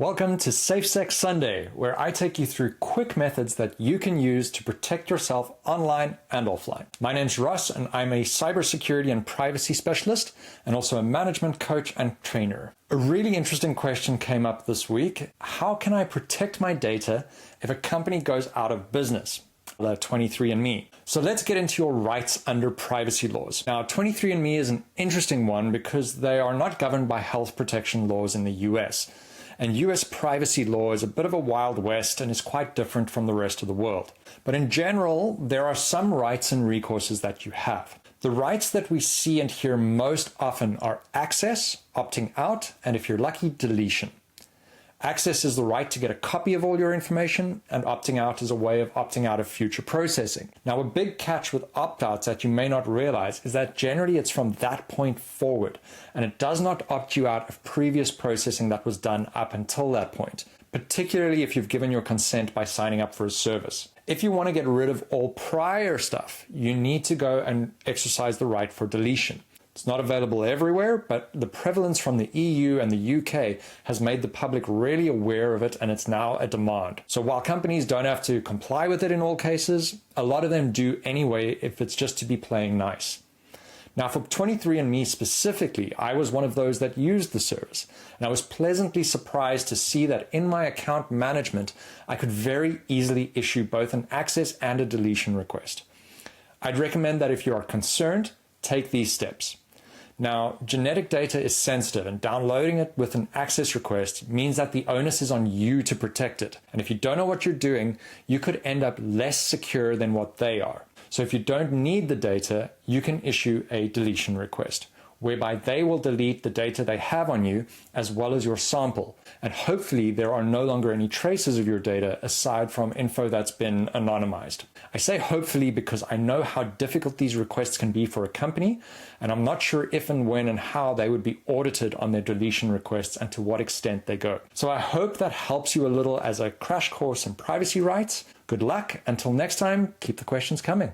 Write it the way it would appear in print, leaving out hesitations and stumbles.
Welcome to SafeSec Sunday, where I take you through quick methods that you can use to protect yourself online and offline. My name's Ross, and I'm a cybersecurity and privacy specialist, and also a management coach and trainer. A really interesting question came up this week. How can I protect my data if a company goes out of business? 23andMe. So let's get into your rights under privacy laws. Now, 23andMe is an interesting one because they are not governed by health protection laws in the US. And US privacy law is a bit of a wild west and is quite different from the rest of the world. But in general, there are some rights and recourses that you have. The rights that we see and hear most often are access, opting out, and if you're lucky, deletion. Access is the right to get a copy of all your information, and opting out is a way of opting out of future processing. Now, a big catch with opt-outs that you may not realize is that generally it's from that point forward, and it does not opt you out of previous processing that was done up until that point, particularly if you've given your consent by signing up for a service. If you want to get rid of all prior stuff, you need to go and exercise the right for deletion. It's not available everywhere, but the prevalence from the EU and the UK has made the public really aware of it, and it's now a demand. So while companies don't have to comply with it in all cases, a lot of them do anyway if it's just to be playing nice. Now, for 23andMe specifically, I was one of those that used the service, and I was pleasantly surprised to see that in my account management, I could very easily issue both an access and a deletion request. I'd recommend that if you are concerned, take these steps. Now, genetic data is sensitive, and downloading it with an access request means that the onus is on you to protect it. And if you don't know what you're doing, you could end up less secure than what they are. So if you don't need the data, you can issue a deletion request, whereby they will delete the data they have on you as well as your sample. And hopefully there are no longer any traces of your data aside from info that's been anonymized. I say hopefully because I know how difficult these requests can be for a company, and I'm not sure if and when and how they would be audited on their deletion requests and to what extent they go. So I hope that helps you a little as a crash course in privacy rights. Good luck. Until next time, keep the questions coming.